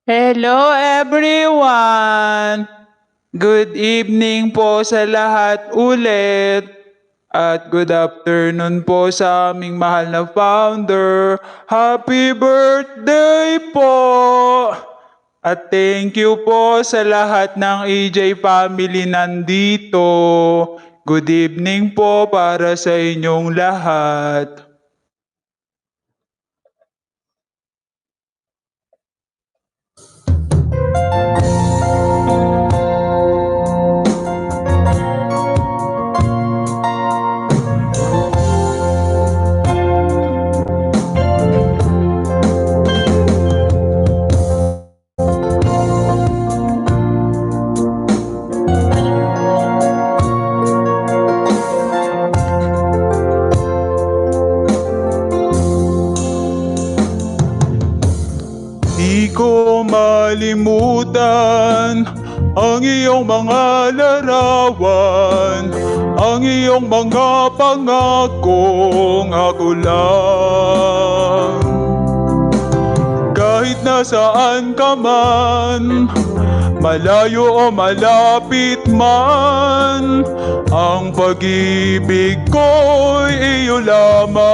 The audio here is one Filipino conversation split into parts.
Hello everyone! Good evening po sa lahat ulit. At good afternoon po sa aming mahal na founder. Happy birthday po! At thank you po sa lahat ng AJ family nandito. Good evening po para sa inyong lahat. Di ko malimutan ang iyong mga larawan, ang iyong mga pangakong ako lang. Kahit nasaan ka man, malayo o malapit man, ang pag-ibig ko'y iyo lamang.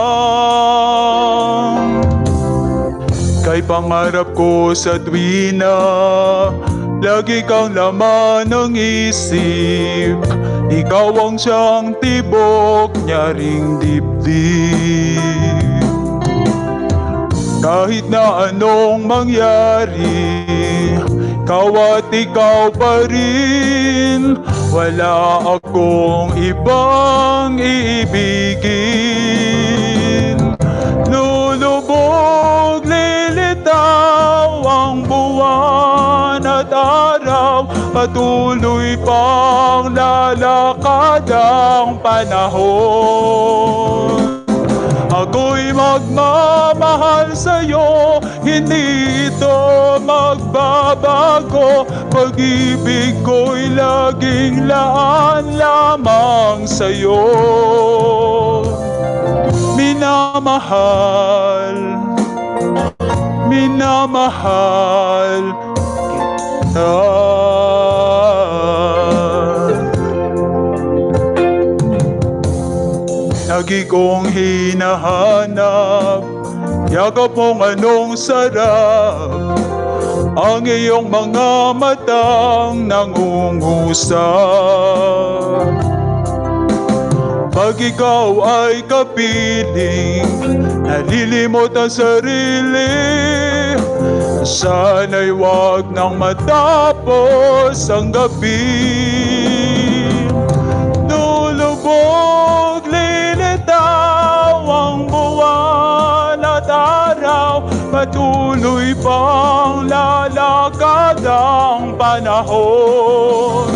Kay pangarap ko sa tuwina, lagi kang laman ng isip. Ikaw ang siyang tibok, nyaring dibdib. Kahit na anong mangyari, ikaw at ikaw pa rin. Wala akong ibang iibigin. Lulubog, lilitaw ang buwan at araw, patuloy pang lalakad ang panahon. Ako'y magmamahal sa'yo, hindi ito magbabago. Pag-ibig ko'y laging laan lamang sa'yo. Minamahal, minamahal kita. Lagi kong hinahanap, yakap mong anong sarap, ang iyong mga matang nangungusap. Pag ikaw ay kapiling, nalilimot ang sarili. Sana'y wag nang matapos ang gabi. Lulubog, lilitaw ang buwan at araw, patuloy pang lalakad ang panahon.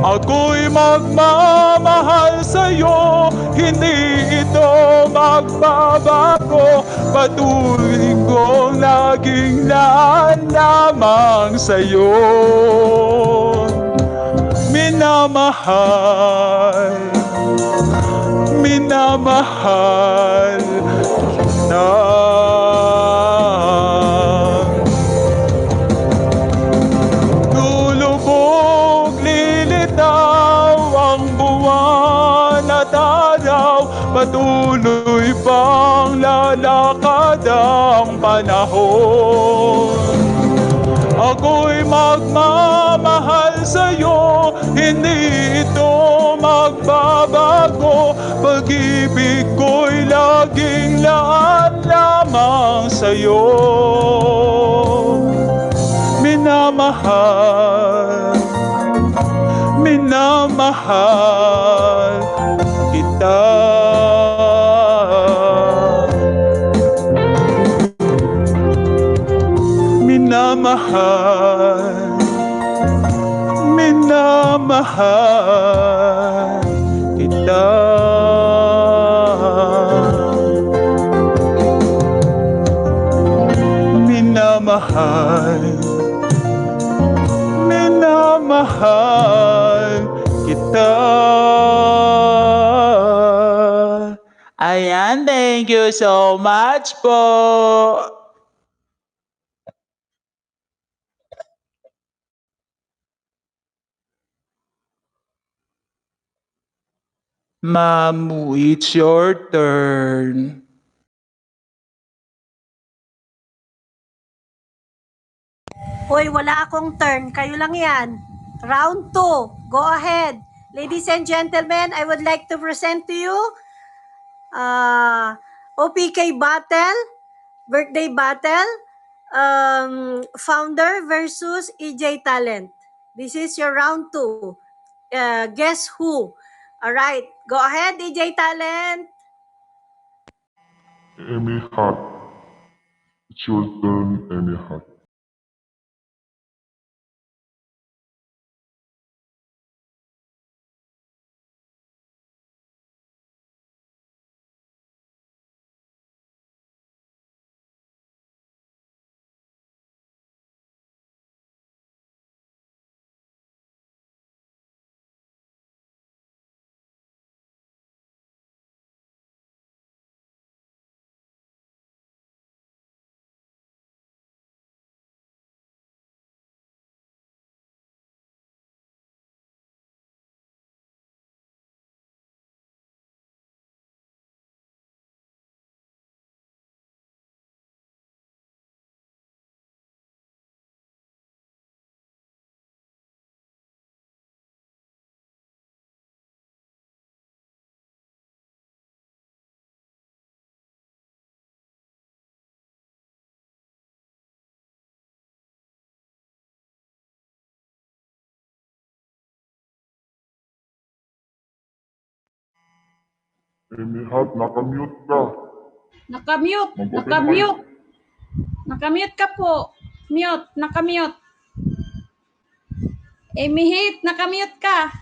Ako'y magmamahal sa'yo, hindi ito magbabago. Patuloy kong laging laan lamang sa'yo. Minamahal, minamahal kita. Patuloy pang lalakad ang panahon. Ako'y magmamahal sa'yo, hindi ito magbabago. Pag-ibig ko'y laging laan lamang sa'yo. Minamahal, minamahal kita. Minamahal, minamahal kita. Minamahal, minamahal kita. Ayan, thank you so much po. Mamu, it's your turn. Hoy, wala akong turn. Kayo lang yan. Round 2. Go ahead. Ladies and gentlemen, I would like to present to you OPK battle, birthday battle, founder versus EJ Talent. This is your round 2. Guess who? Alright, go ahead, EJ Talent. Amy Hart. It's your turn, Amy Hart. Amy Hart, nakamute ka. Nakamute, Mag-open nakamute. Nakamute ka po. Mute, nakamute. Amy Hit, nakamute ka.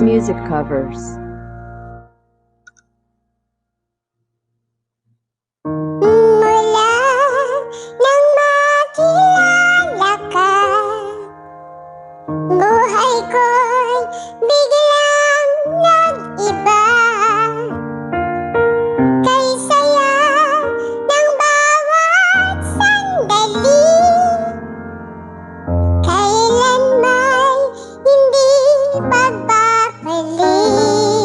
Music covers. Mula nang makilala ka, buhay ko'y biglang nag-iba. Kay saya ng bawat sandali, kailan may hindi pagbabalik.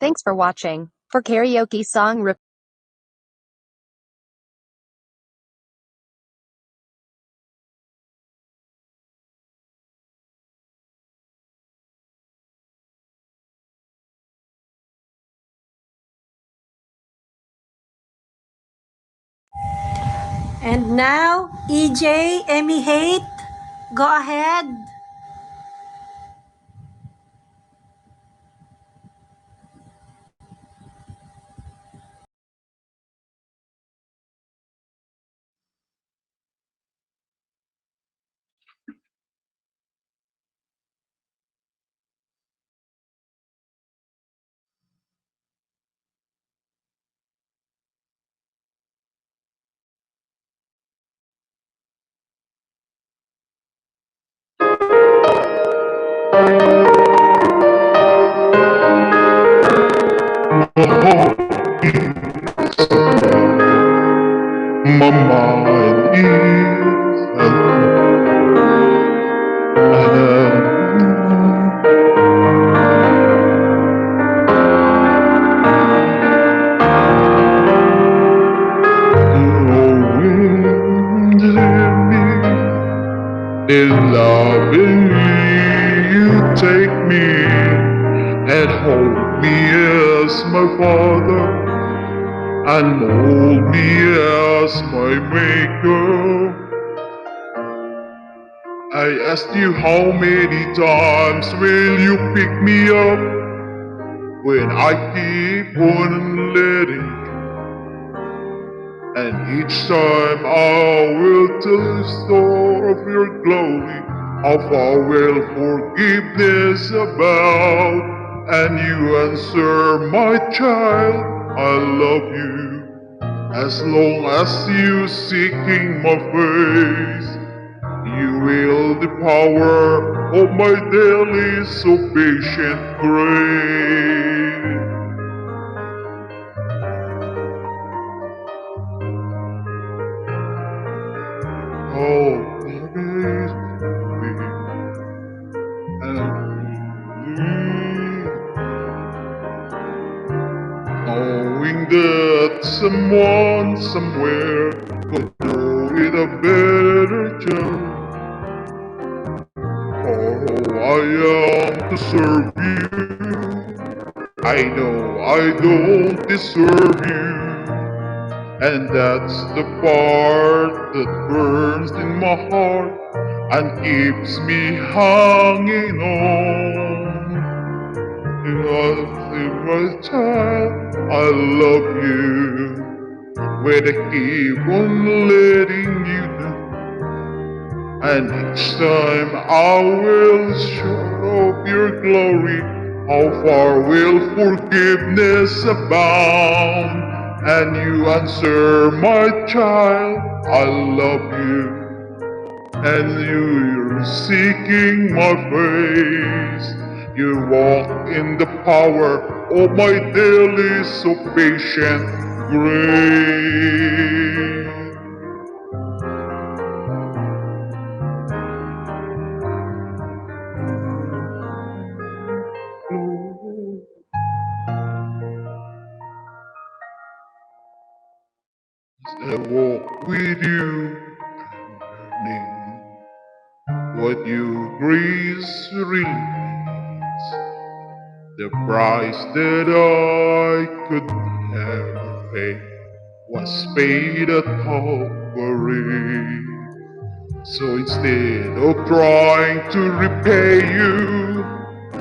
Thanks for watching. For karaoke song And now, EJ, Emmy Hate, go ahead. My mind is is loving me. You take me and hold me as my father and mold me as my maker. I asked you how many times will you pick me up when I keep on letting go. And each time I will tell the story of your glory, how far will forgiveness abound? And you answer, my child, I love you. As long as you seeking my face, you will the power of my daily so patient grace. Oh, praise me and knowing that someone somewhere could do it a better job. Oh, I am to serve you. I know I don't deserve you. And that's the part that burns in my heart and keeps me hanging on. My child, I love you. When I keep on letting you down, and each time I will show up your glory, how far will forgiveness abound? And you answer, my child, I love you. And you're seeking my face. You walk in the power of my daily so patient grace. I walk with you, learning what your grace really means. The price that I could never pay was paid at Calvary. So instead of trying to repay you,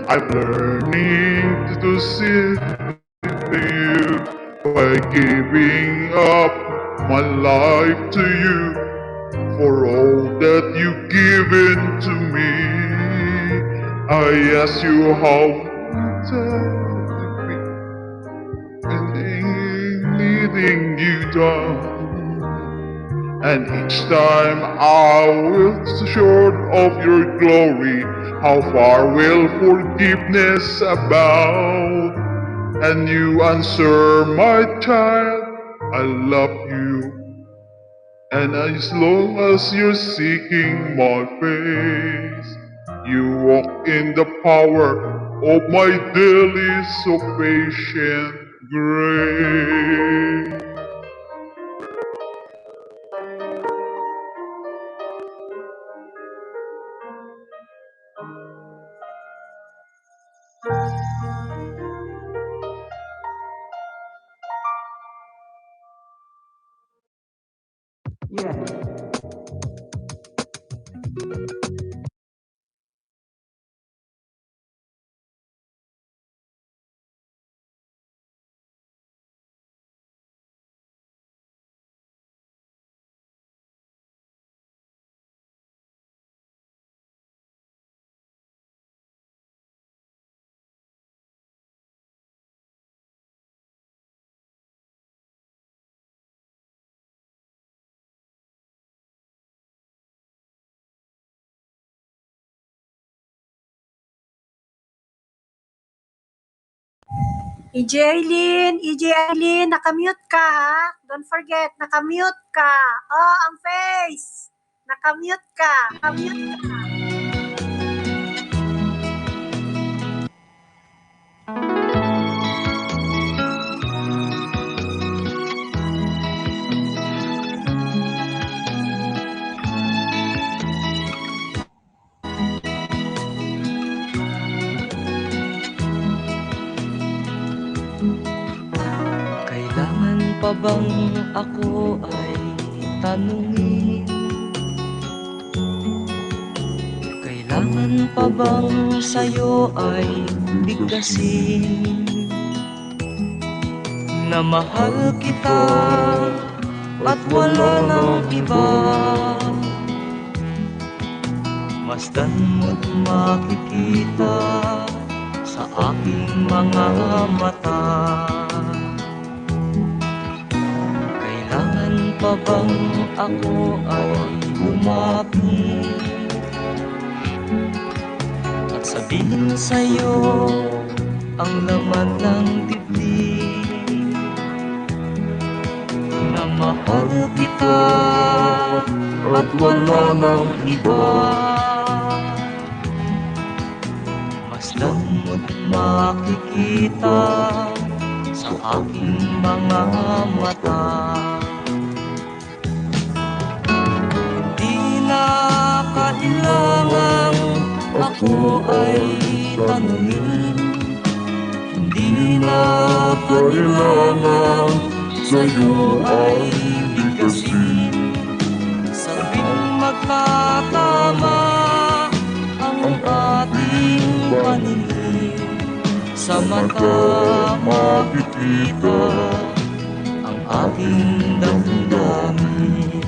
I'm learning to sit with you by giving up my life to you for all that you've given to me. I ask you how you and leading you down. And each time I will short of your glory, how far will forgiveness abound? And you answer, my child, I love you. And as long as you're seeking my face, you walk in the power of my daily so patient grace. EJ Eileen, nakamute ka ha? Don't forget, nakamute ka. Oh, ang face. Nakamute ka. Kailangan pa bang ako ay tanungin? Kailangan pa bang sa'yo ay bigkasin? Na mahal kita at wala nang iba. Masdan mo't makikita sa aking mga mata. Kailangan pa bang ako ay lumapit at sabihin sa'yo ang laman ng dibdib? Na mahal kita at wala nang iba. Masdan mo't makikita sa aking mga mata. Hindi na kailangan ako ay tanungin. Hindi na kailangan sa'yo ay bigkasin. Sabing magkatama ang ating paningin. Sa mata makikita ang ating damdamin.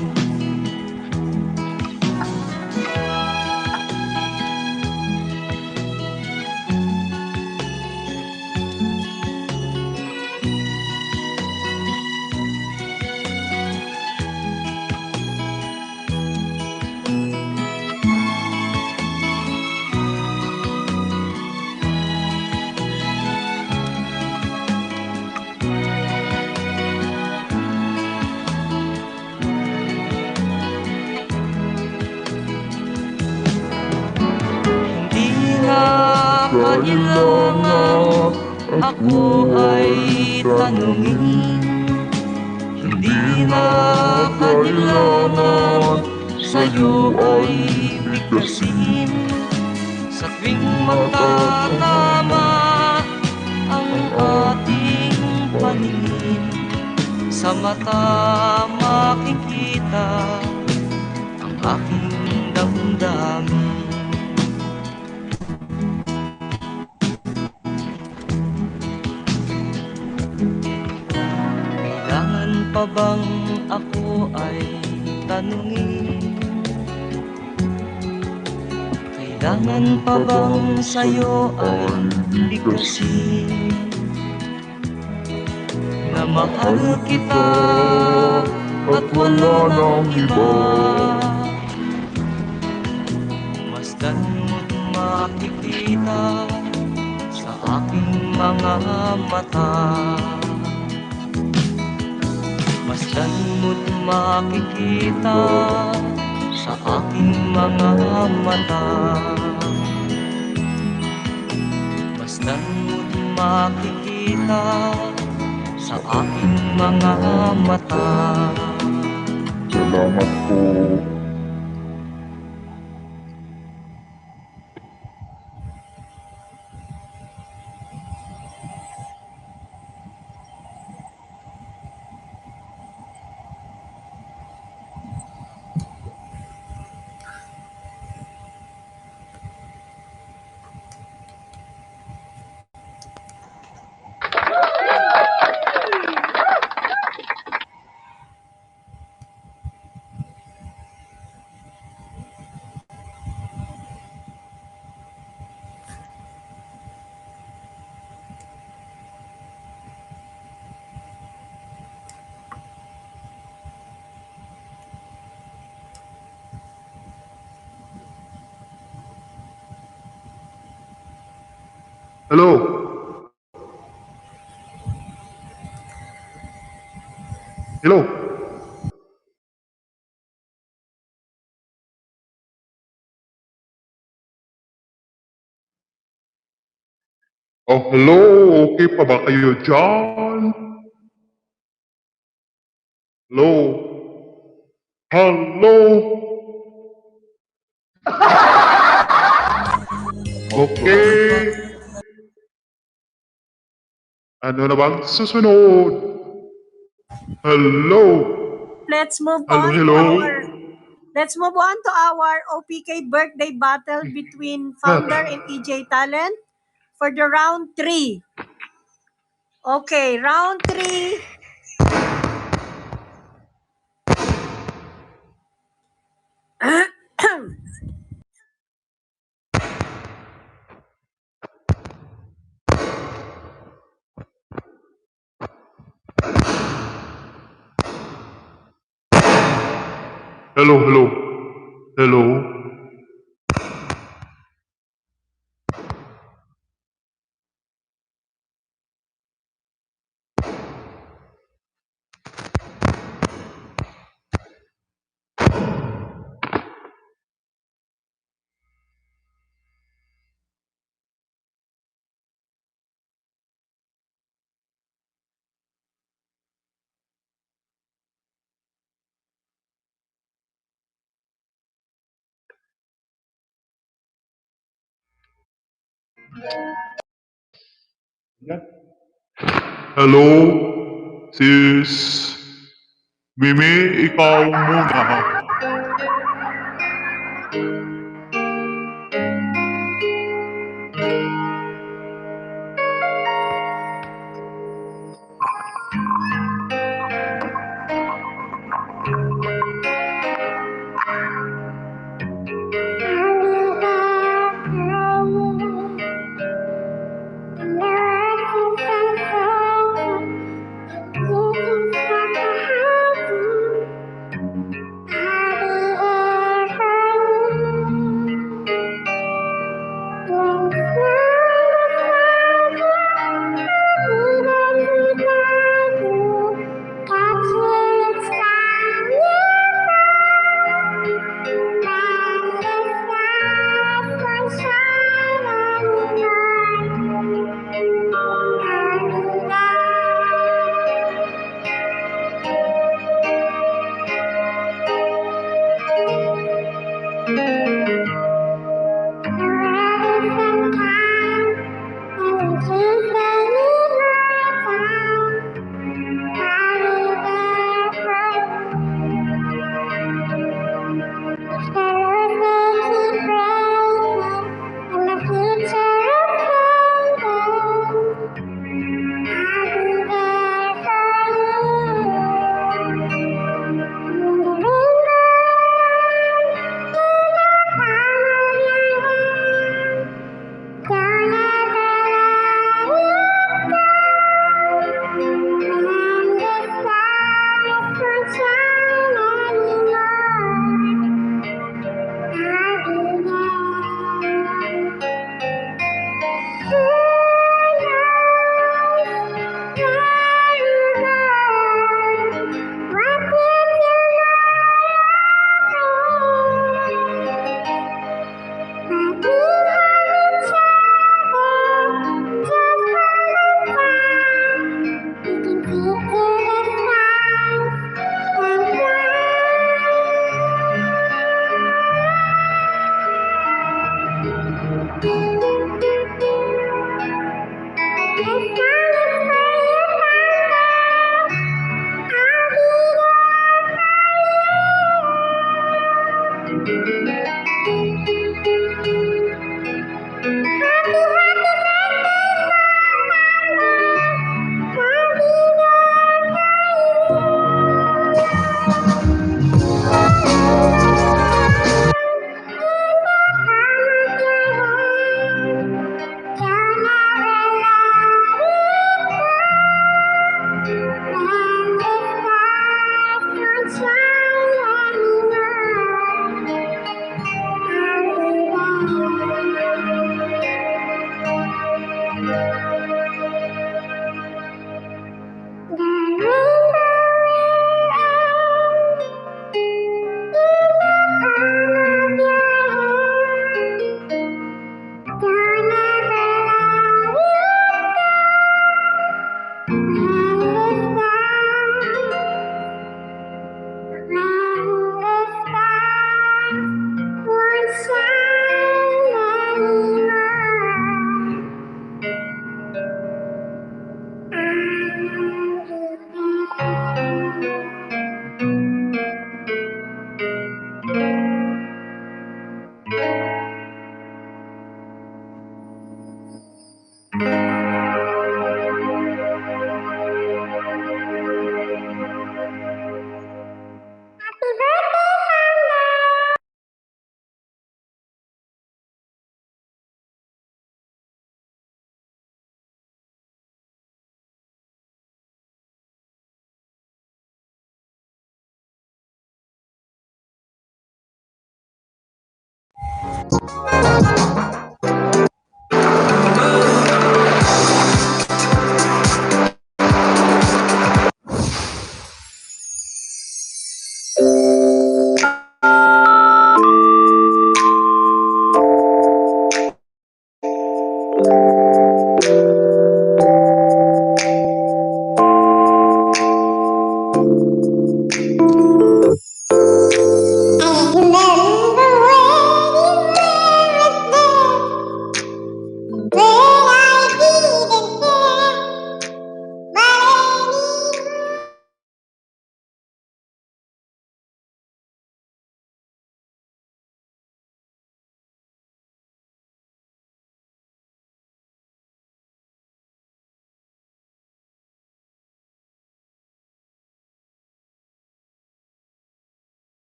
Kailangan ako ay tanungin. Hindi na kailangan sa'yo ay bigkasin. Sa tuwing magkatama ang ating paningin. Sa mata makikita ang aking damdamin. Pa bang ako ay tanungin? Kailangan pa bang sa'yo ay bigkasin? Na mahal kita at wala nang iba. Masdan mo't makikita sa aking mga mata. Masdan mo't makikita sa aking mga mata. nakikita sa aking mga mata. Salamat po. Hello? Hello? Oh, hello? Okay pa ba kayo dyan? Hello? Hello? Okay. Ano na bang susunod? Hello? Let's move Hello, on hello? Let's move on to our OPK birthday battle between Founder and EJ Talent for the round 3. Okay, round 3. Hello, hello? Hello? Hello? Sis? Mimi, ikaw muna. I remember when you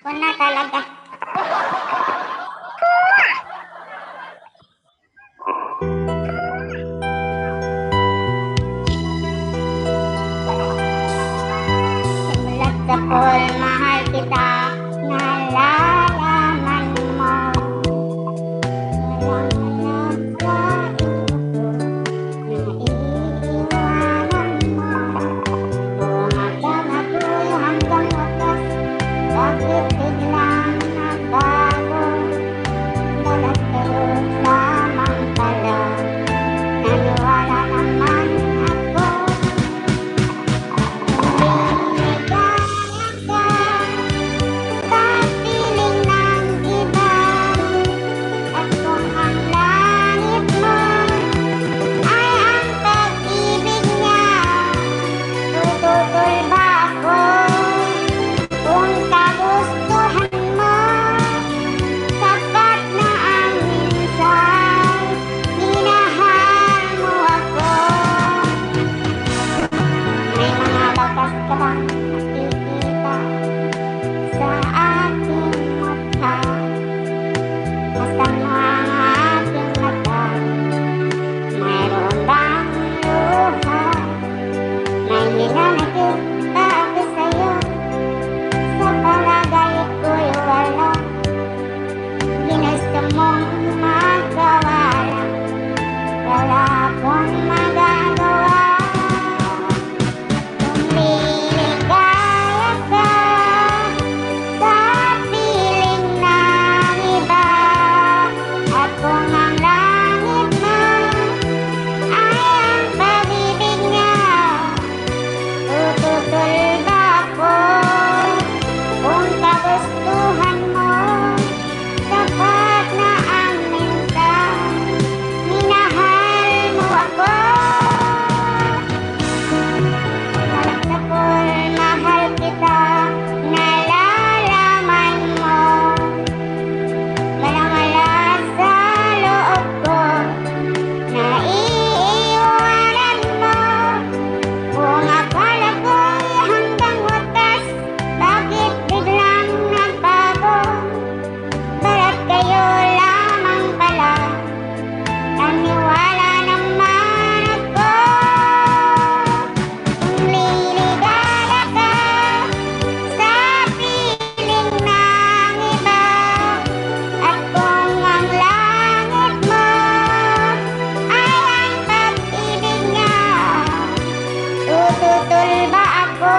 ko na talaga. Simulat sa pool, mahal kita, nalalaman mo. Walang naiiwanan mo. Bumagang ako hanggang wakas, bakit biglang nagbago? Dalat kayo lamang pala, naniwala naman ako. Umiligaya ka sa piling ng iba, at kung ang langit mo ay ang pag-ibig niya, tututol ba ako? Kung kagustuhan mo, sapat na ang minsan, minahal mo ako. May mga bakas ka bang nakikita sa aking mata? Nasaan mo ang aking mata? Mayroon bang luha? May hinanakita ako sa'yo, sa palagay ko'y wala. Ginusto mong magawa lang, wala akong magagawa. Kung liligaya ka sa piling ng iba, at kung ang langit mo ay ang pag-ibig niya, tututol ba ako? Kung kagustuhan mo, sapat na ang minsan, minahal mo ako. Walang sapol, mahal kita, nalalaman mo. Wala sa loob ko, naiiwanan mo. Kung akala ko'y hanggang wakas, bakit biglang nagbago? Balat kayo lamang pala, naniwala naman ako. Kung liligaya ka sa piling ng iba, at kung ang langit mo ay ang pag-ibig niya, tututol ba ako?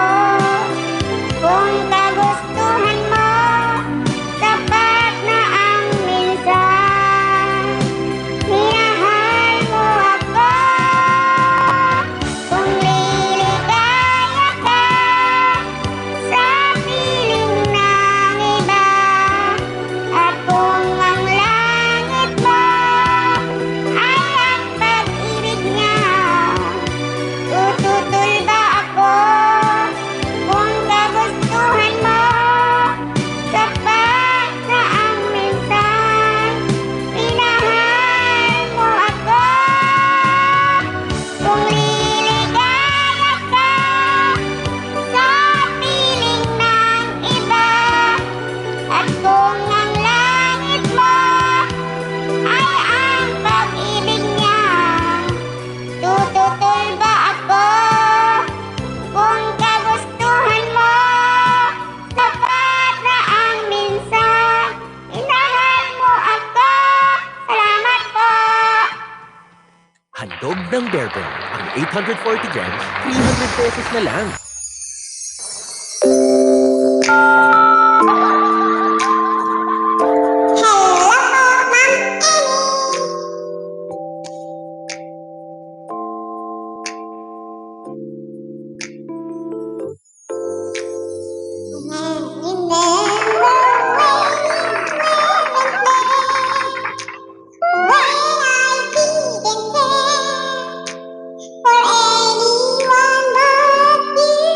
Kung kagustuhan mo, sapat na ang minsan, minahal mo ako. Kung liligaya ka sa piling ng iba, at kung ang langit mo ay ang pag-ibig niya, tututol ba ako? Kung kagustuhan mo, sapat na ang minsan, minahal mo ako. Kung liligaya ka sa piling ng iba, at kung ang langit mo ay ang pag-ibig niya, tututol ba ako? Kung kagustuhan mo, sapat na ang minsan, minahal mo ako. Salamat po! Handog ng Bear Brand. Ang 840 grams, 300 pesos na lang. Hello, Ma'am Annie! For anyone but you.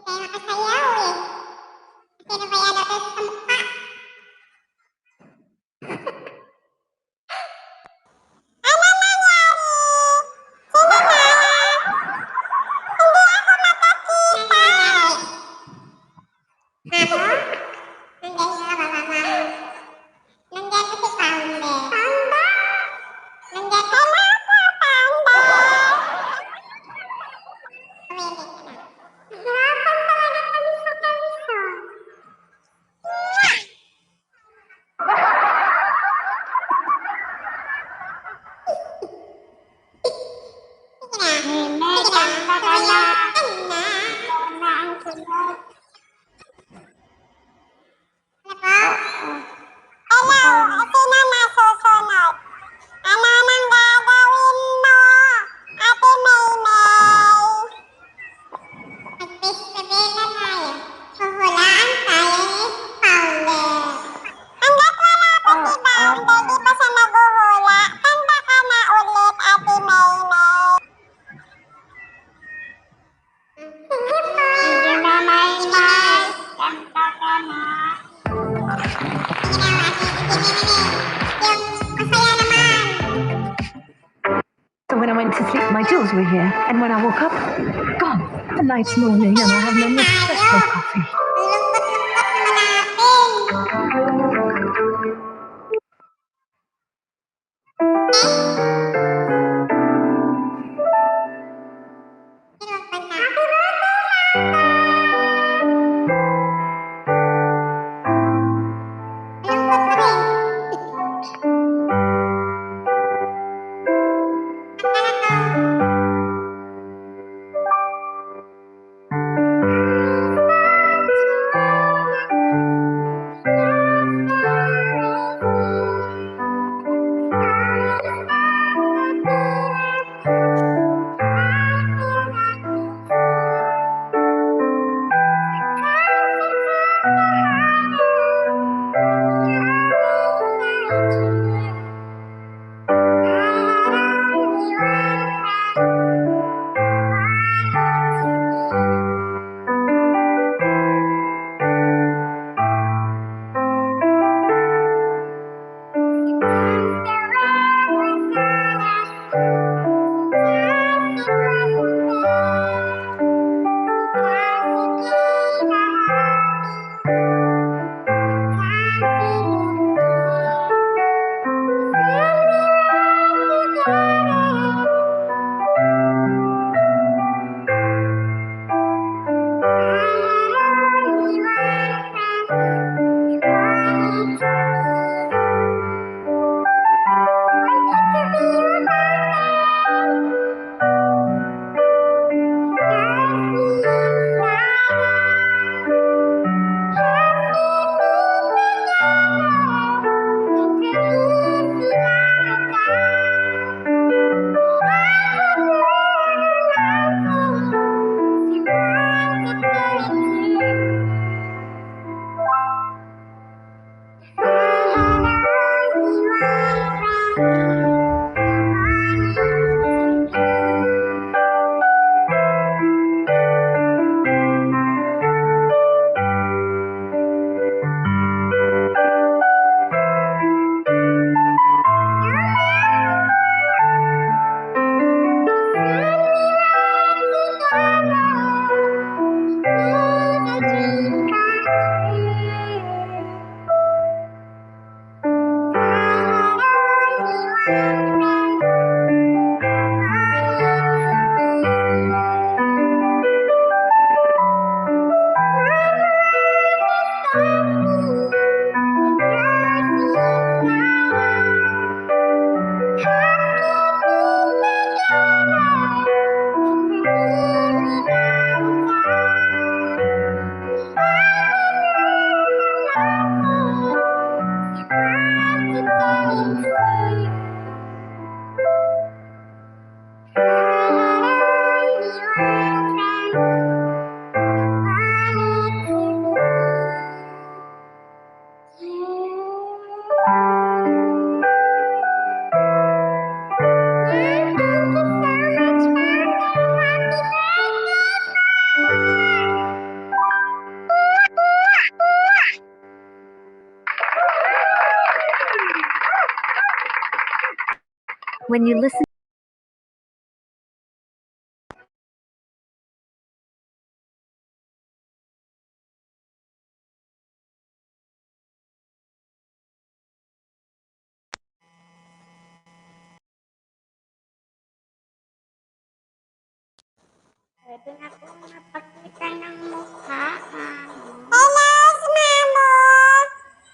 tayo makasayaw eh. Sino kaya natin sa mukha? Ano nangyari? Sino na? Hindi ako makakita. Ako? Nandiyan nga ba, mama? Nandiyan ko si Founder. Founder? Nandiyan ka na po, Founder. Tumili ka na. Hirapan talaga kami sa kalisod. Sige na. Kanta ka na. Ano na ang sunod? Hello, sino na susunod? Ano nang gagawin mo, Ate Maymay? Mag-festival na tayo. Huhulaan tayo ni Founder. Hanggat wala pa si Founder, di pa siya naghuhula. Kanta ka na ulit, Ate Maymay. Sige po. Sige na, Maymay. Kanta ka na. So when I went to sleep, my jewels were here, and when I woke up, gone. A nice morning, and I have no espresso coffee. when you listen. Pwede na po napakita ng mukha, Mamo. Hello, Mamo!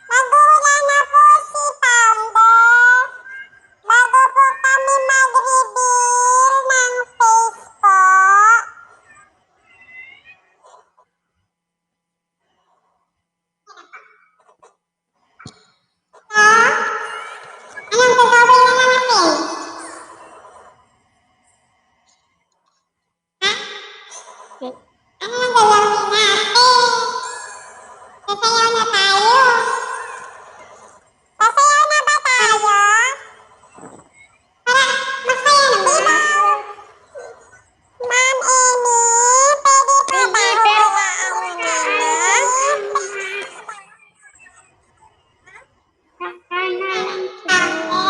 Nagula na po si Founder. Bago po kami mag-reveal ng face po. Anong gagawin na natin? Ano ang gagawin natin? Sasayaw na tayo. Sasayaw na ba tayo? Para masaya naman. Ma'am Amy, pwede pa ba hulaan namin? Saka na lang tayo.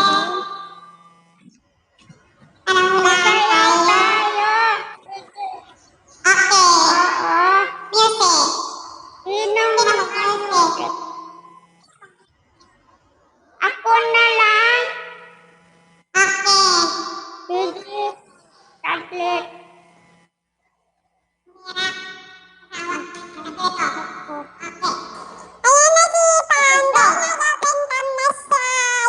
Anong hulaan tayo? Okay. Oo. Music. Sinong mag-music? Ako na lang. Okay. Sige. Tablet. Ayan na si Panda. Nagagandang masaya.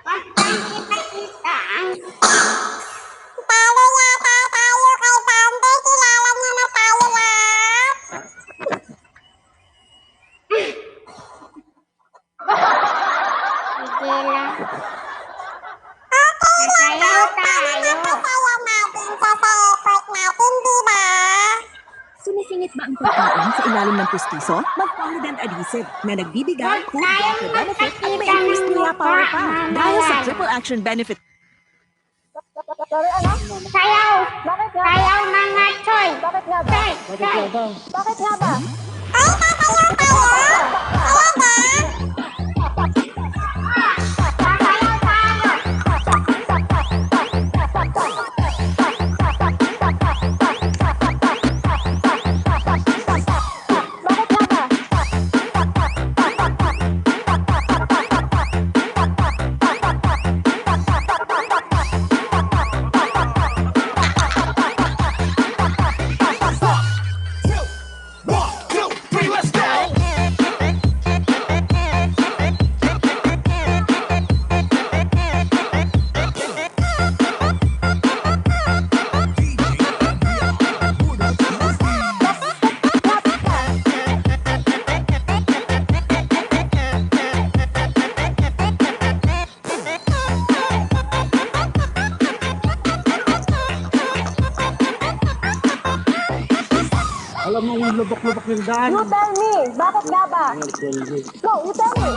Wag kang ipakita ang talo yata tayo kay Panda. Kilala niya na tayo lahat. Sige lang. Sasayaw tayo. Napasayaw natin sa effort natin, di ba? Sumisingit ba ang pagkain sa ilalim ng pustiso? Mag-Polident Adhesive na nagbibigay food doctor benefit at may increased nila power pa. Dahil sa triple action benefit. Sayaw! Sayaw mga choy! Bakit nga ba? Bakit nga ba? Ay, sasayaw tayo! Talaga? Sasayaw tayo! Bakit nga ba? Alam mo yung lubak-lubak ng daan. You tell me! Bakit nga ba? Go, you tell me!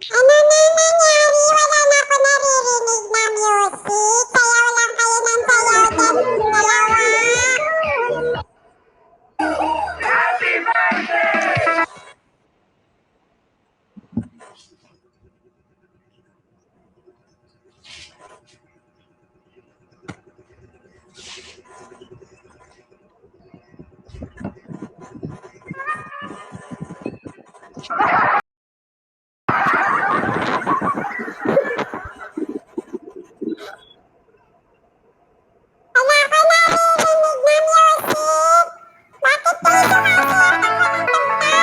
Ano na nangyari? Wala na ako naririnig na music. Sayaw lang kayo ng sayaw din dalawa. Wala ako naririnig na music. Bakit kayo sumasayat ang walang tugtog?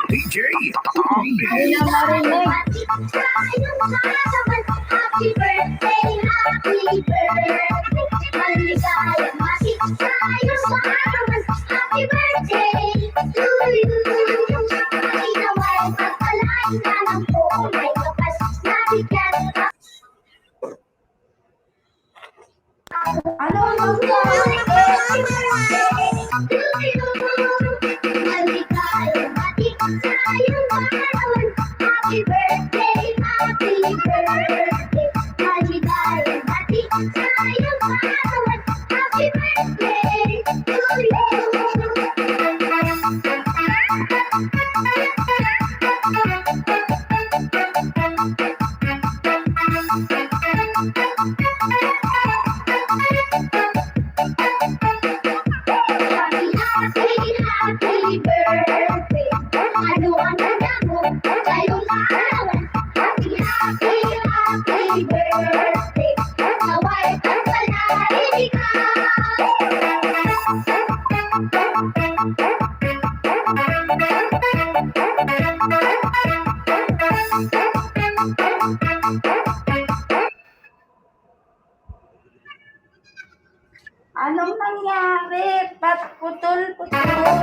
DJ Tom Mix. Happy birthday, happy birthday. Maligayang masigayang arawan. Happy birthday to you. Inaway magpalain ka ng kulay kapal na bigyan ka. Ano ang maligayang masigayang arawan. Happy birthday, happy birthday. Maligayang masigayang arawan. Happy birthday to you. Happy birthday. Ano ang ganda mo ngayong arawan? Happy birthday. Naway pagpalain ka. Anong nangyari? Ba't putol-putol?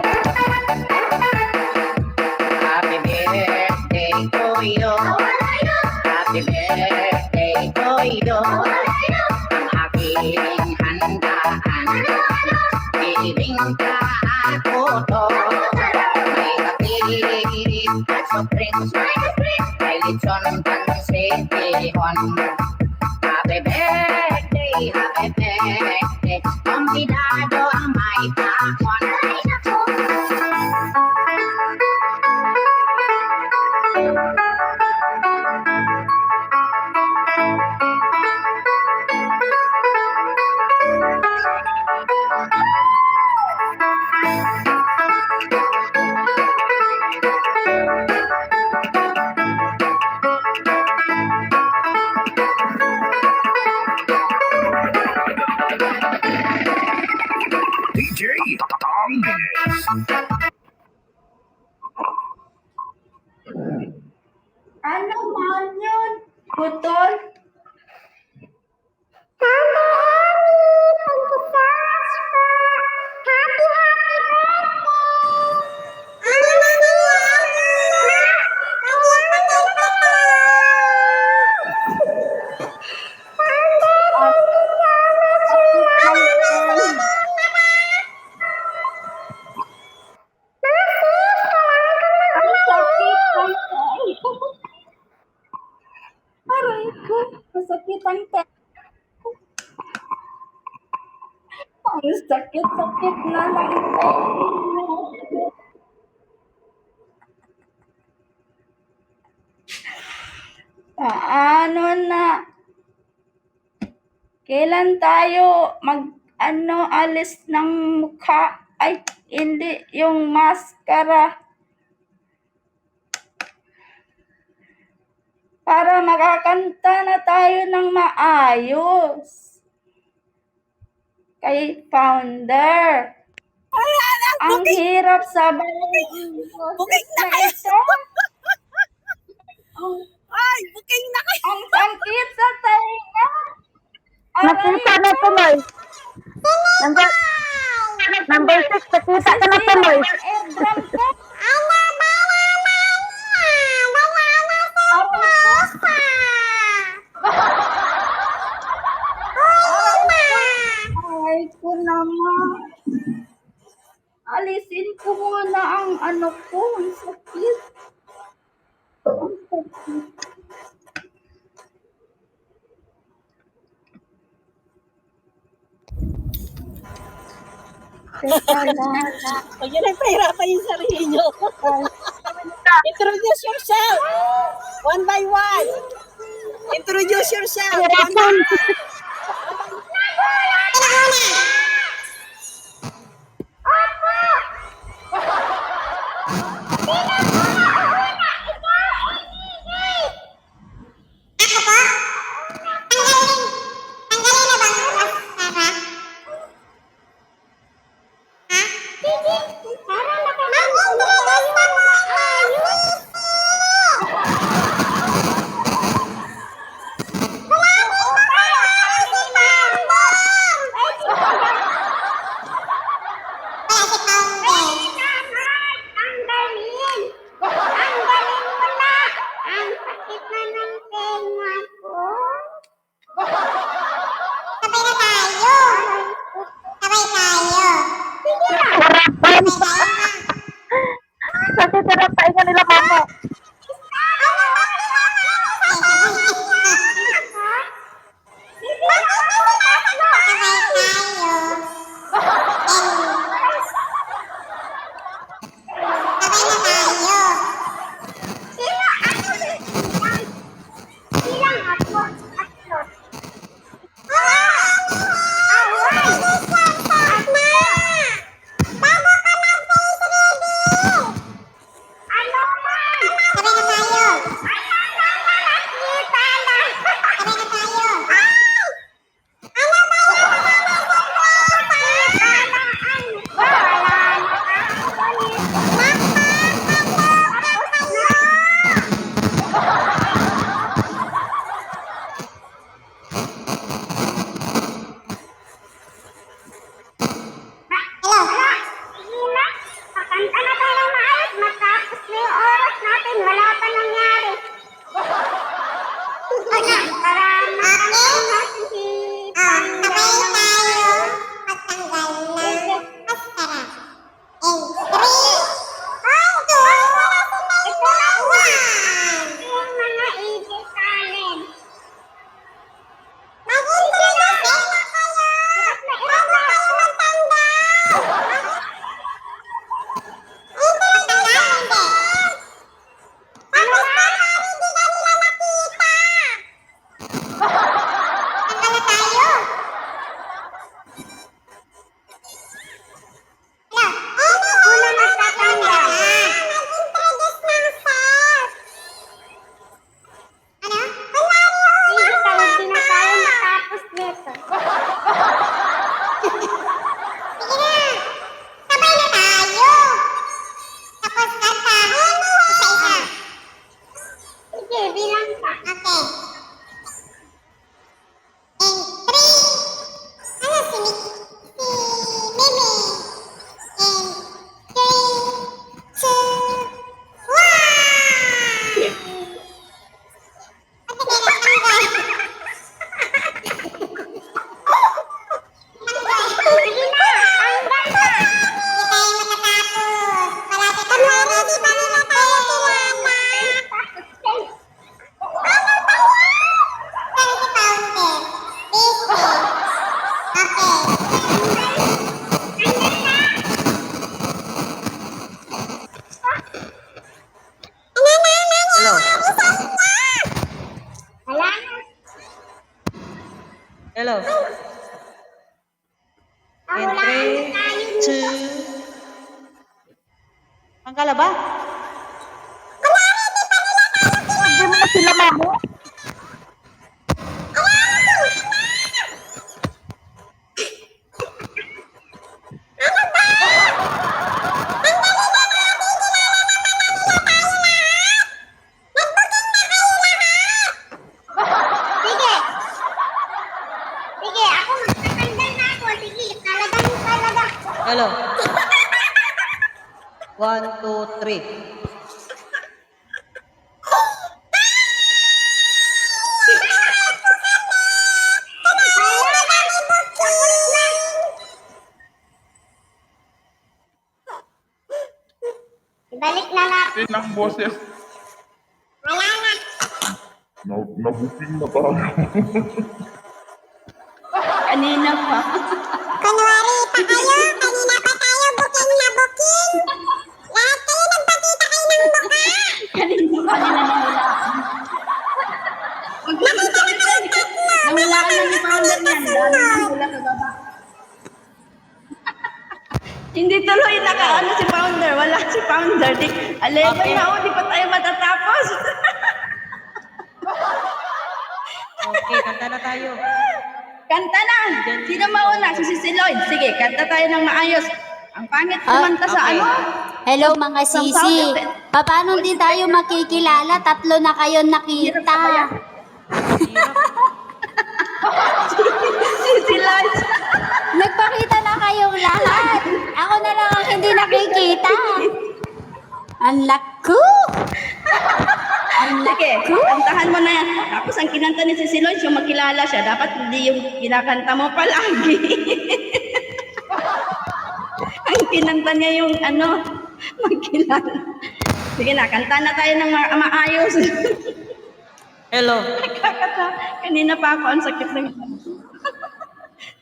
Happy birthday to you. Happy birthday to you. Ang aking handaan. Bibingka ako to. May kapilit at sobrang may lechon pansitihon. Happy birthday, happy birthday. Kumpidado ang may takon. DJ Tom Mix. Ano man yun? Putol? Aray ko, masakit ang ang sakit-sakit na lang paano na? Kailan tayo alis ng mukha? Ay, hindi, yung maskara. Para makakanta na tayo ng maayos. Kay Founder. Ang hirap sabay. Booking na kayo. Ay, booking na kayo. Ang sakit sa tainga. Nakita tuloy. Number 6, nakita ka na tuloy. Airdrum ka. Ay ko naman. Alisin ko muna ang ano ko. Ang sakit. Ang sakit. Teka lang. Huwag nyo lang pahirapan yung sarili nyo. Introduce yourself. One by one. Introduce yourself. One by one. Sakit na ng pahinga nila, mama. Hello. In 3, 2... Ang kalaba? Hindi mo na sila, mamo. Sige, ako magtatanda. Hello. 1, 2, 3. Balik na lang. Din ang boses. Wala na. Nabuking na tayo. Kanina pa. Kunwari pa kayo. Kanina pa tayo booking na booking. Lahat kayo nagpakita kayo ng mukha. Kanina pa nila nawala. Nakita na kayo tatlo. Nawala ka na ni Founder yan. Wala ka baba. Hindi tuloy nakaano si Founder. Wala si Founder. 11 na di pa tayo matatapos. Okay, kanta na tayo. Kanta na! Sino mauna? Si Lloyd. Sige, kanta tayo ng maayos. Ang pangit kumanta sa ano? Hello mga sisi. Paano din tayo makikilala? Tatlo na kayo nakita. Si Lloyd. Nagpakita na kayong lahat. Ako na lang ang hindi nakikita. Ang laku. Sige, kantahan mo na yan. Tapos ang kinanta ni si Lloyd, yung makilala siya. Dapat hindi yung kinakanta mo palagi. Ang kinanta niya yung ano, makilala. Sige na, kanta na tayo ng maayos. Hello. Kanina pa ako, ang sakit ng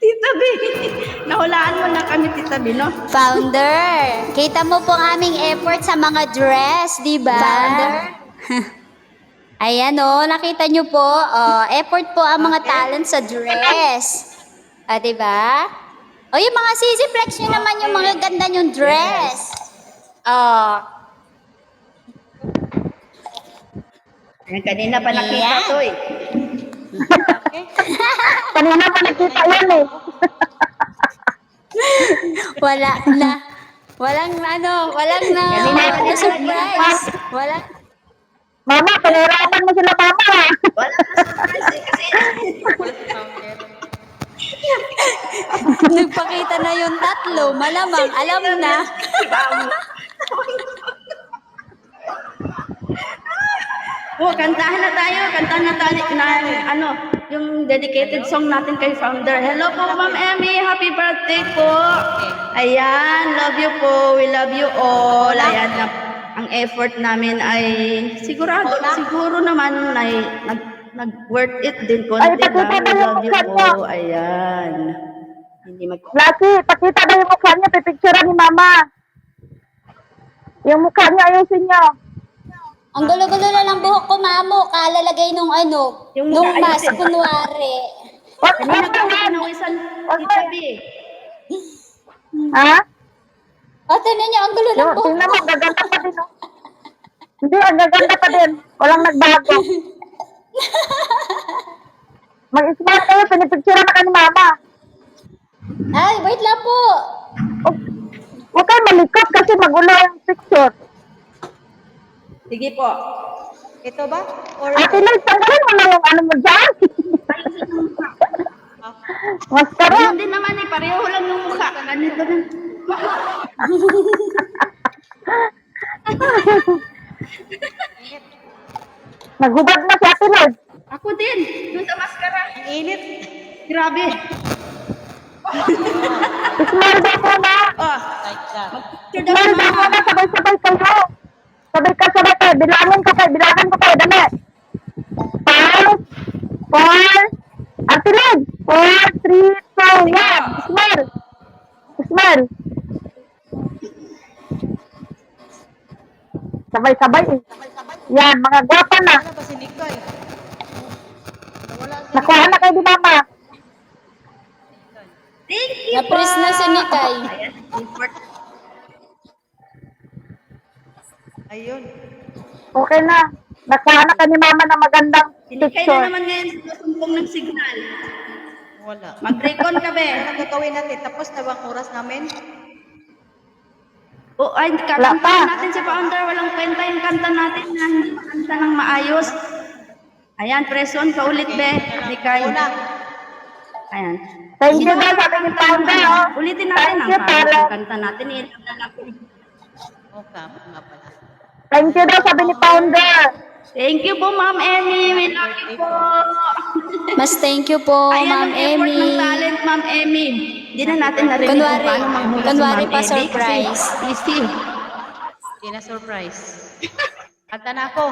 Tita B, nahulaan mo na kami, Tita B, no? Founder, kita mo po ang aming effort sa mga dress, di ba? Founder? Ayan o, nakita nyo po, effort po ang mga talent sa dress. Di ba? O yung mga sisi, flex nyo naman yung mga ganda yung dress. Kanina pa nakita to eh. Kanina pa nakita yan eh. Wala na. Walang surprise. Walang. Mama, panirapan mo sila mama. Wala na surprise eh, kasi nagpakita na yung tatlo. Malamang, alam na. Kantahan na tayo na ano, yung dedicated song natin kay Founder. Hello po, Ma'am Emmy, happy birthday po. Ayan, love you po, we love you all. Ayan, ang effort namin ay siguro naman ay nag-worth it din konti lang. We love you po. Ayan. Lucky, pakita na yung mukha niya, pipicture ni mama. Yung mukha niya, ayusin niyo. Ang gulo-gulo na lang buhok ko, mamo. Kalalagay nung ano, nung mask, kunwari. Kanina ka pinawisan, Tita B. Ha? O, tinan niyo, ang gulo ng buhok. Tingnan mo, gaganda pa din. Hindi, ang gaganda pa din. Walang nagbago. Mag-smile kayo, pinipicture na ka ni mama. Ay, wait lang po. Huwag kayo malikot kasi magulo yung picture. Sige po. Ito ba? Or Ate Lloyd, tanggalin mo na yung ano mo dyan. Maskara. Ganun din naman eh, pareho lang yung mukha. Ganito din. Naghubad na si Ate Lloyd. Ako din. Doon sa maskara. Ang init. Grabe. Smile daw muna. Smile daw muna, sabay-sabay kayo. Sabay kayo. Bilangin ko kayo. Dali. 5, 4, Ate Lloyd. 4, 3, 2, 1. Smile. Sabay-sabay eh. Yan, mga gwapa na. Nakuha na kayo di mama. Thank you po. Na-press na si Nikay. Ayun. Okay na. Nakuha na ka ni mama na magandang Sinikay picture. na naman ngayon susumpong ng signal. Wala. Mag-recon ka be. Ano gagawin natin? Tapos na bang oras namin? Ay, kakantahan natin si Founder. Walang kwenta yung kanta natin na hindi makanta ng maayos. Ayan, preson, paulit be. Nikay. Ayan. Thank you daw, sabi ni Founder. Ulitin natin ang kanta natin. I-love na natin. Thank you daw, sabi ni Founder. Thank you po, Ma'am Emmy. We love you po. Mas thank you po, Ayan Ma'am ang effort ng Emmy. talent, Ma'am Emmy. Hindi na natin narinig kung paano manghula si Kunwari Ma'am pa Emmy surprise. kasi easy. Hindi na surprise. Kanta na ako.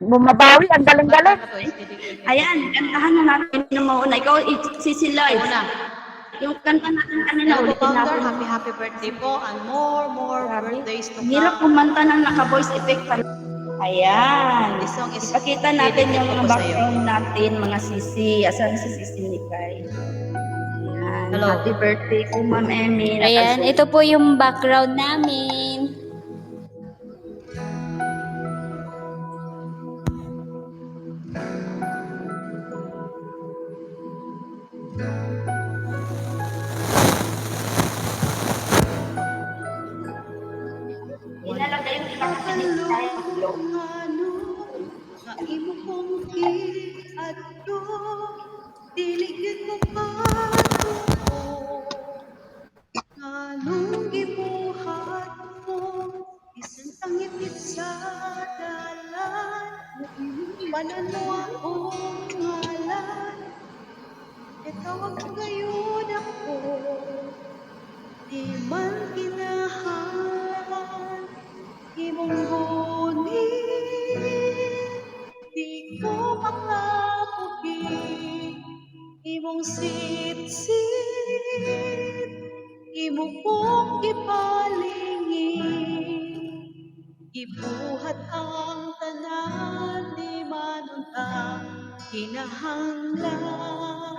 Bumabawi, ang galing-galing. Ayan, kantahan na natin yung mauna. Ikaw, si Lloyd. Yung kanta natin kanina, Hello, ulitin Founder. natin. Happy birthday po and more birthdays to Hirap come. kumanta ng naka-voice effect pa. Ayan. This song is Ipakita natin yung dedicated mga po sa'yo. background natin, mga sisi. Asan si Sisi Nikay? Ayan. Hello. Happy birthday po, Ma'am Emmy. Ayan, ito po yung background namin. Ilalagay yung iba kasi dito tayo sa flow. Imo kong adto, diligid mo pa nganong gibuhat mo, isang tangipit sa dalan, panan mo akong ngalan, itawag mo gayon ako, di man kinahalan, imong gunit, di ko makapugi, imong sitsit, imo kong ipalingi, ibuhat ang tanan di manuntang kinahanglan,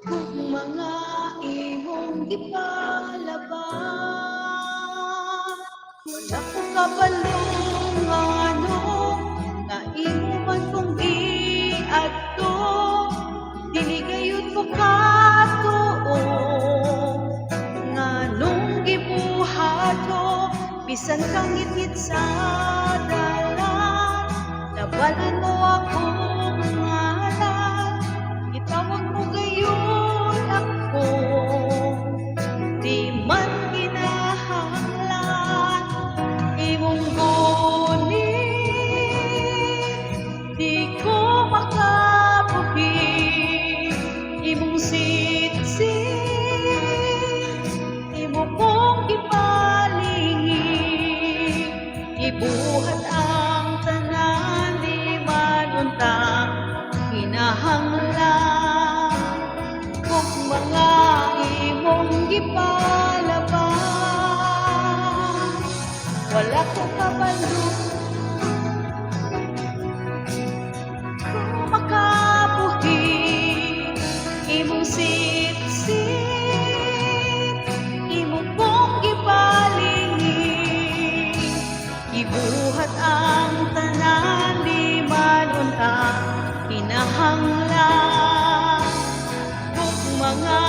kung mga imong ipalaban. Wala ko kabalong ano, nga imo man kong giadto, dili gayud ko katuo, nganong gibuhato, bisan kang ngit sa dalan, nabalan mo akong ngalan, itawag mo gayon ako, di man kinahanglan, imong gunit, di ko makapugi, imong sitsit, imo kong ipalingi, ibuhat ang tanan di manuntang kinahanglan, kung mga imong gipalaban. Wala ko kabalo kung makabuhi, imong sitsit, imo kong gipalingi, ibuhat ang tanan di manuntang kinahanglan, kung mga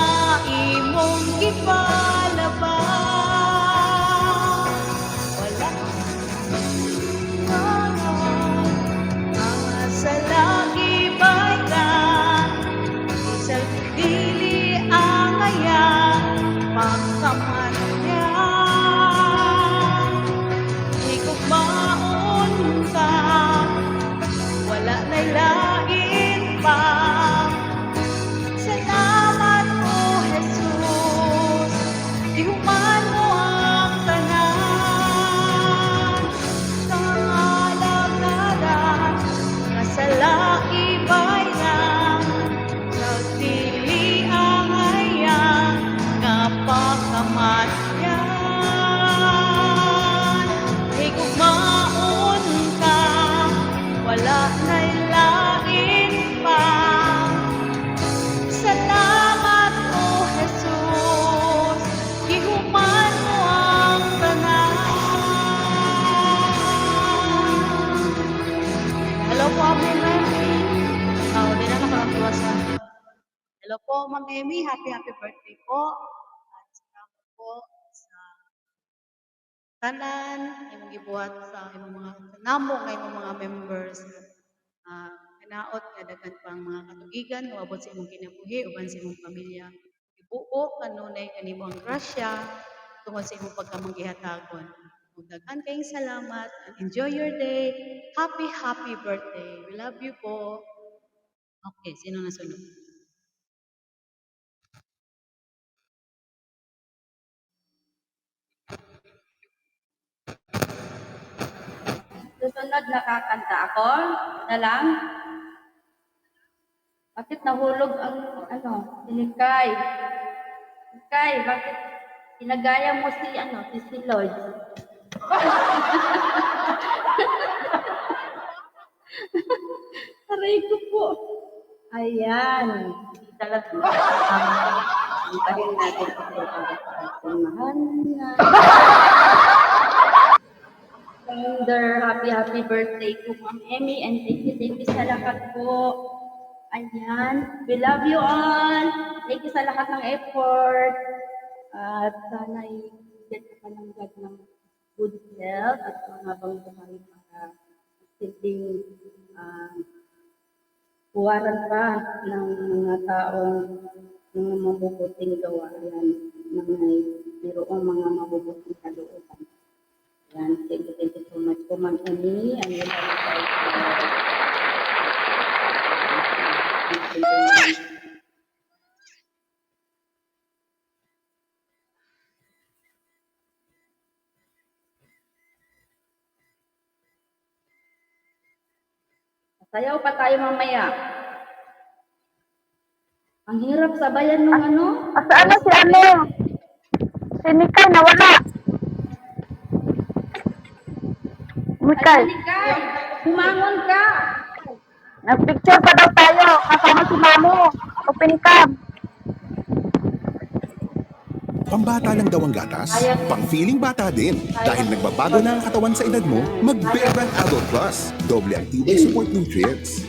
imong gipalaban. Wala ang sa lagi bayan, isang dili ang ayan, pagkaman niya, higugmaon ka, wala na'y lain pa. Salamat po, Jesus, ihuman mo ang tanan, kangalagaran, nga sa laibay ng nagdili ang ayan, kapakamatyan. Higugmaon ka, wala na'y lain pa. Salamat po, Jesus, ihuman mo ang tanan. Hello po, Ma'am Emmy. Hindi na nakakatuwasa. Hello po, Ma'am Emmy. Happy birthday po. At salamat po sa tanan, imong gibuhat sa imong mga namo nga imong mga members. hinaot nga daghan pang mga katuigan nga abot sa imong kinabuhi uban sa imong pamilya. Ibuo kanunay kanimo ang grasya tungod sa imong pagkamanggihatakon. Ug daghan kayong salamat and enjoy your day. Happy birthday. We love you po. Okay, sino na sunod? Susunod na kakanta ako na lang. Bakit nahulog ang si Nikay? Nikay, bakit ginagaya mo si Lloyd? Aray ko po. Ayan. Talaga. Antahin natin ito para sa ating mahal na founder. Happy birthday po, Ma'am Emmy. And thank you sa lahat po. Ayan. We love you all. Thank you sa lahat ng effort. At sana i-get ka ng God ng good health at habang buhay para silbing buwaran pa ng mga taong mga mabubuting gawa. Ayan. Mayroong mga mabubuting kalooban. Ayan. Thank you so much po, Ma'am Emmy. And we love you guys. Sayaw pa tayo mamaya. Ang hirap sabayan ng Saan na si Si Nikay, nawala. Nikay. Nikay, humangon ka. Nag-picture pa daw tayo. Kasama si Mami. Open cam. Pambata lang daw ang gatas, pang-feeling bata din. Dahil nagbabago na ang katawan sa edad mo, mag-Bear Brand Adult Plus. Doble ang tibay support nutrients.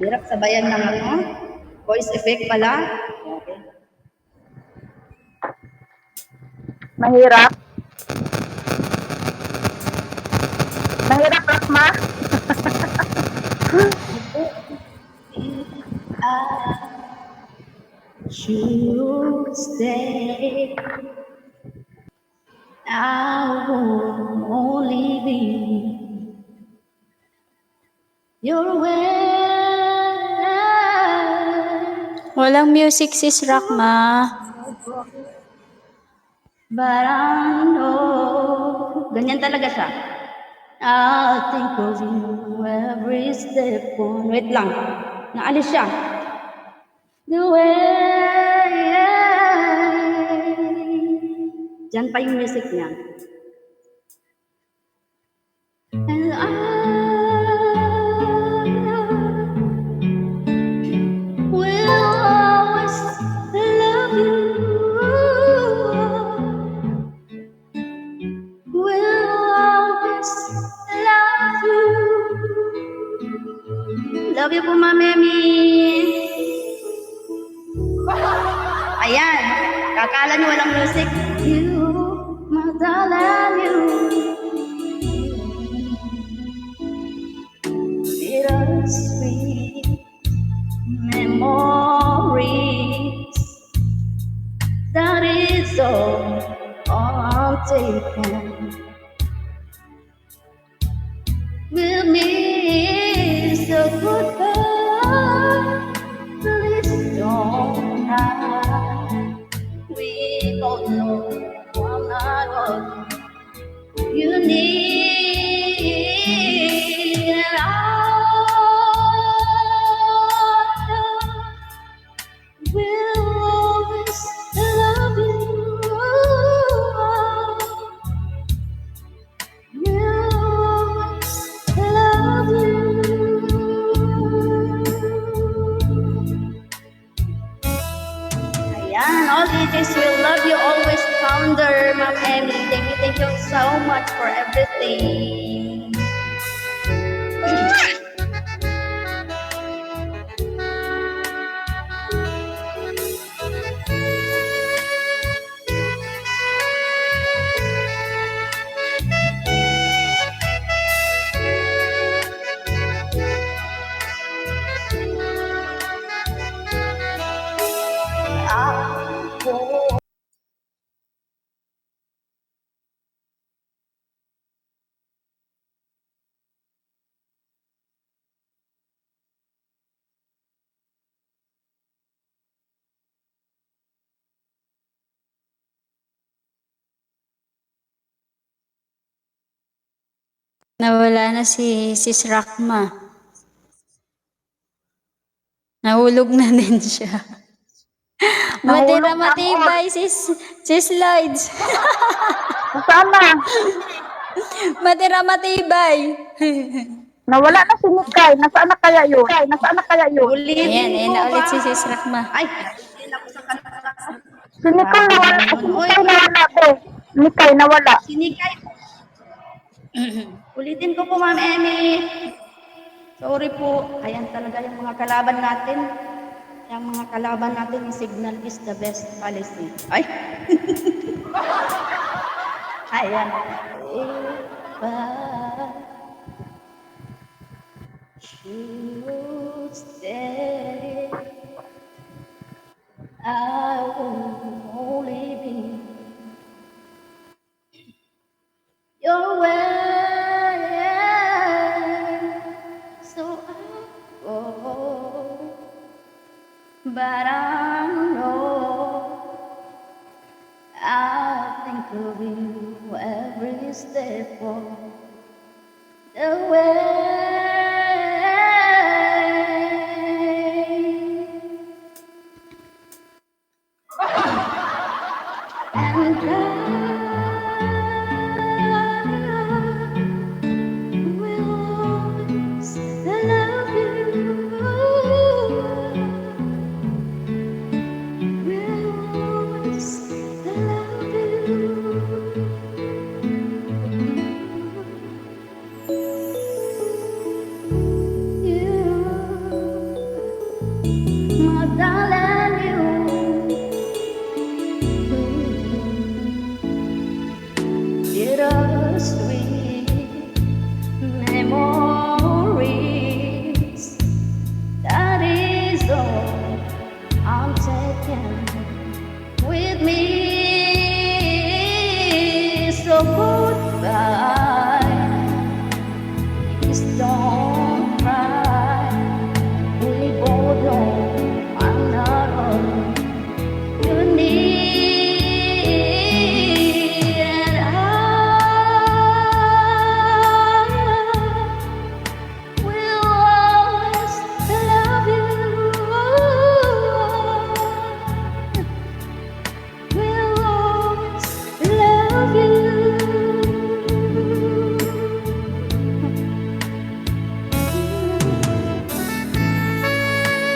Hirap sabayan ng voice effect pala. Okay. Mahirap. Mahirap, Rasma. Tuesday, I won't only be your way. Walang music, sis Rakma. But I know, ganyan talaga siya. I'll think of you every step on. Wait lang, naalis siya. The way, diyan pa yung music niya. And I will always love you. Will always love you. Love you po, Ma'am Emmy. Ayan, kakala niyo walang music. You, my darling, you. Bittersweet memories. That is all I'm taking. We'll miss the goodbye. Please don't hide. We both know I'm not all you need, and I will always love you. Will always love you. Ayan, all DJs will love you always, founder, Ma'am Emmy. Thank you so much for everything. Nawala na si Sis Rakma. Nahulog na din siya. Matira matibay, sis Lloyds. Sana. Matira matibay. Nawala na si Mikay. Nasaan na kaya yun? Ayan, naulit si Sis Rakma. Ay, Si Mikay nawala. Si Mikay nawala, be. Mikay nawala. sinikay. Ulitin ko po, Ma'am Emmy. Sorry po. Ayan talaga yung mga kalaban natin. Yung mga kalaban natin, yung signal is the best policy. Ay! Ayan. Iba should stay, I will only be your way. So I go, but I know I think of you every step of the way. And I will always love you. Will always love you, my darling, you. Bittersweet memories. That is all I'm taking with me. So goodbye. Please don't cry. We both know I'm not all you need. And I will always love you. Will always love you.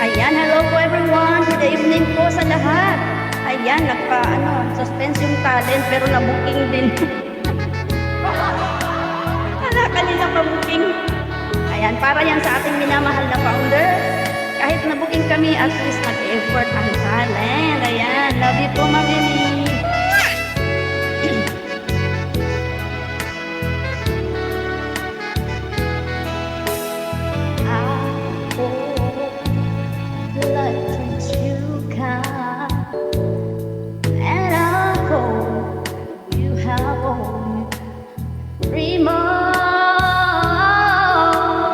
Ayan, hello po everyone. Good evening po sa lahat. Ayan, suspense yung talent pero na-booking din. Kanina pa-booking. Ayan, para yan sa ating minamahal na founder. Kahit na-booking kami, at least nag-effort ang talent. Ayan, love you po, Ma'am Emmy. Life treats you kind, and I hope you have only 3 more,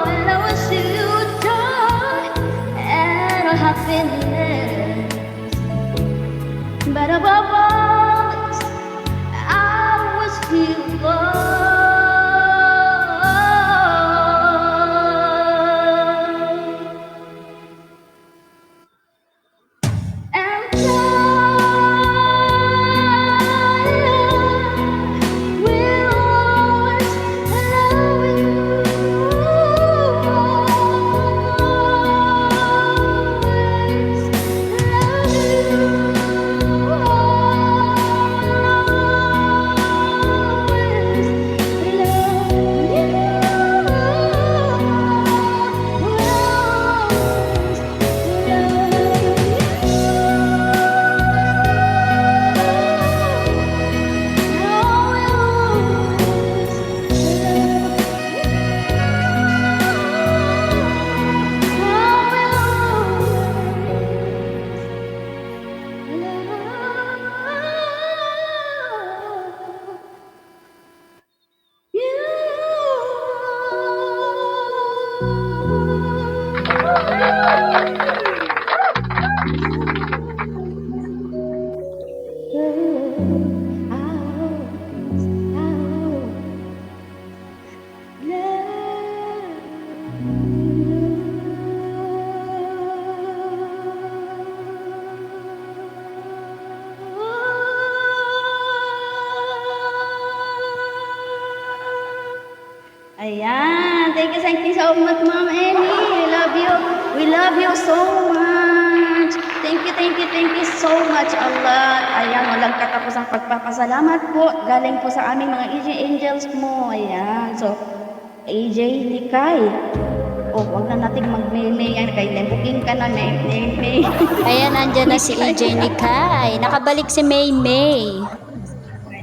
and I wish you joy and happiness. But above all, I wish you love. Yeah. Ayan. Thank you so much, Ma'am Emmy. We love you. We love you so much. Thank you so much, Allah. Ayan, walang katapusang pagpapasalamat po. Galing po sa aming mga EJ Angels mo. Ayan. So, AJ Nikay. Oh, wag na nating mag-meme. Yan, kay booking ka na, May. Ayan, andyan na si EJ Nikay. Nakabalik si May May.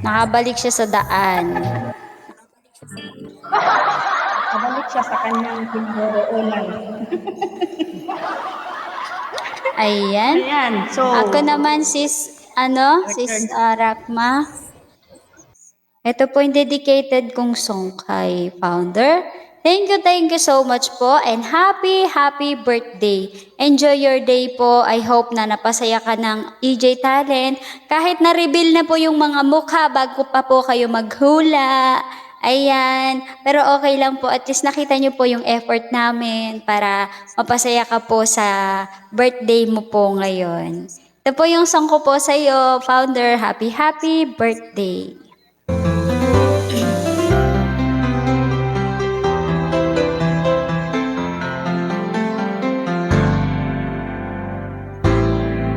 Nakabalik siya sa daan. Kabalik siya sa kanyang pinaroonan. Ayan. Ayan. So, Ako naman sis Rakma. Ito po yung dedicated kong song kay Founder. Thank you so much po and happy birthday. Enjoy your day po. I hope na napasaya ka ng EJ Talent. Kahit na-reveal na po yung mga mukha bago pa po kayo maghula. Ayan. Pero okay lang po. At least nakita nyo po yung effort namin para mapasaya ka po sa birthday mo po ngayon. Ito po yung song ko po sa iyo, Founder. Happy birthday.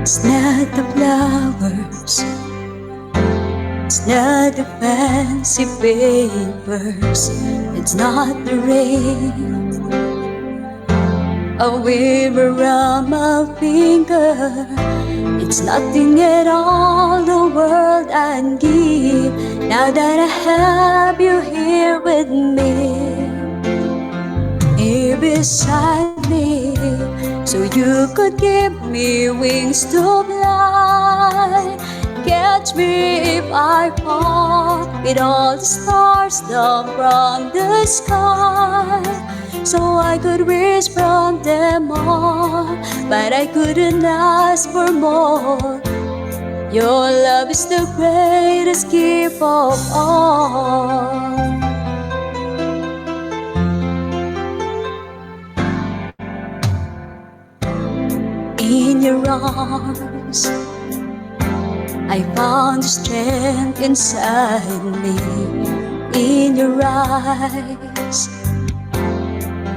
It's not the flowers, it's not the fancy papers, it's not the rain, a wave around my finger. It's nothing at all the world I'd give now that I have you here with me, here beside me. So you could give me wings to fly, catch me if I fall, with all the stars down from the sky. So I could wish from them all, but I couldn't ask for more. Your love is the greatest gift of all. In your arms, I found the strength inside me. In your eyes,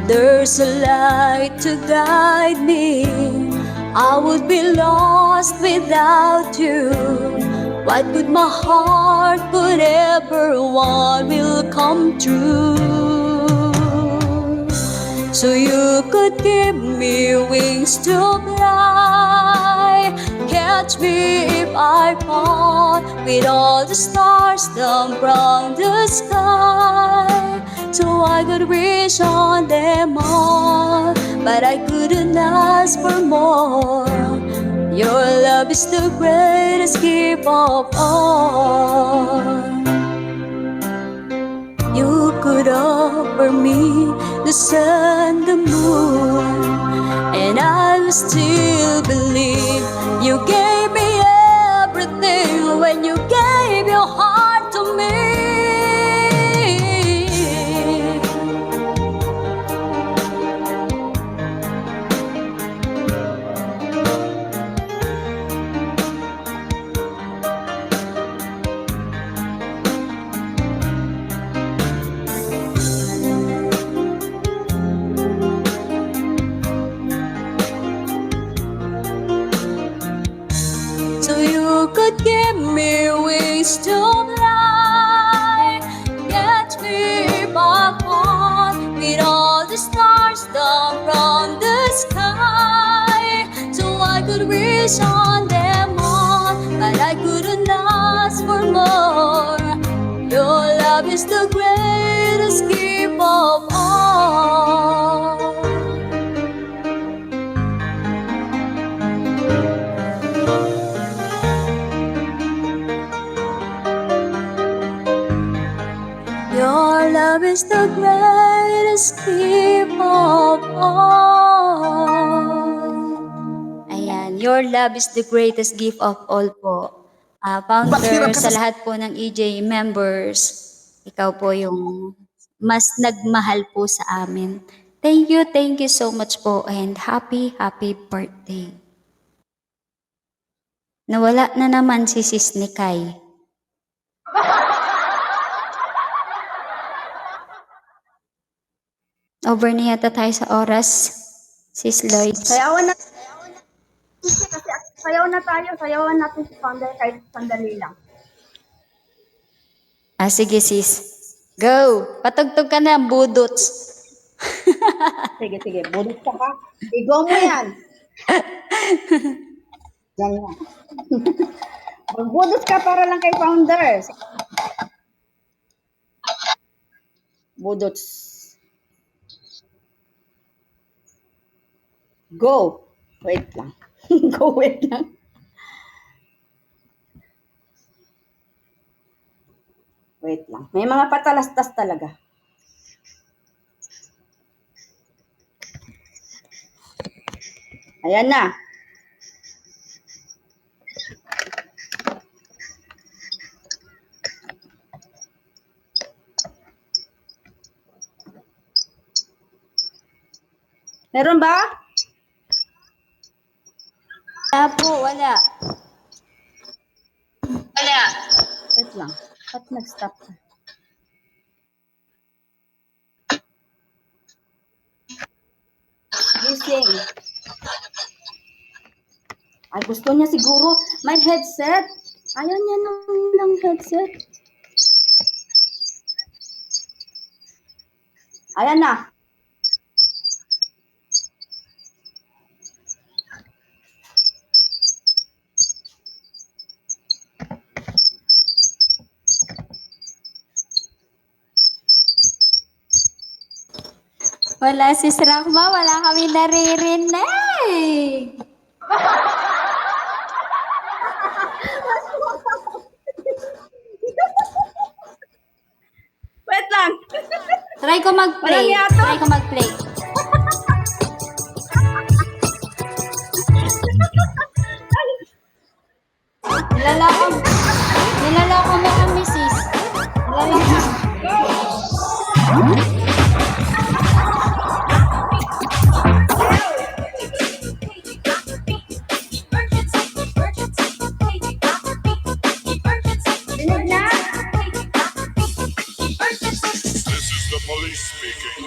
there's a light to guide me. I would be lost without you. What could my heart could ever want will come true. So you could give me wings to fly, catch me if I fall, with all the stars down from the sky. So I could wish on them all, but I couldn't ask for more. Your love is the greatest gift of all. You could offer me the sun, the moon, and I will still believe. You gave me everything when you gave your heart to me. So you could give me wings to fly, catch me if I fall, with all the stars down from the sky. So I could wish on them all, but I couldn't ask for more. Your love is the greatest gift of all. Your love is the greatest gift of all. Ayan, your love is the greatest gift of all po. Founder, sa lahat po ng EJ members, ikaw po yung mas nagmahal po sa amin. Thank you so much po and happy birthday. Nawala na naman si Sis Nikay. over na yata tayo sa oras. Sis Lloyd. Sayawan na. Kasi sayaw na tayo. Sayawan natin si Founder kahit sandali lang. Sige sis. Go! Patugtog ka na, budots. Sige. Budot ka pa. Igo mo yan. Yan yan. Magbudot ka para lang kay Founder. Budots. Go. Wait lang. Wait lang. Wait lang. May mga patalastas talaga. Ayan na. Meron ba? Wala po, wala. Wait lang. Ba't nag-stop ka? Gising. Ay, gusto niya siguro may headset. Ayaw niya ng headset. Ayan na. Wala sis Rahma, wala kami naririnig. Wait lang. Try ko mag-play. Nilaloko mo kami sis. Dinig na? This is the police speaking.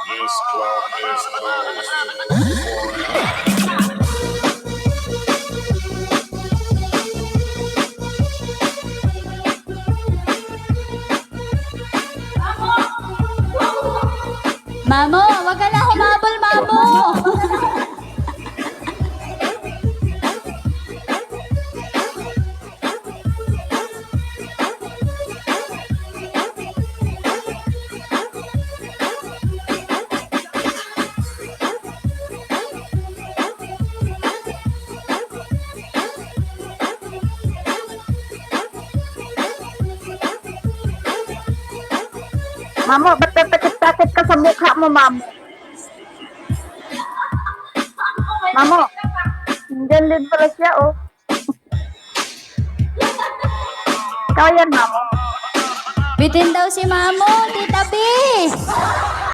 This club is closed. Mamo, wag ka na humabol, Mamo. Mamo, ba't tatakit-takit ka sa mukha mo, Mamo? Mamo, dyan din pala siya, oh. Ikaw yan, Mamo. Bitin daw si Mamo, Tita B.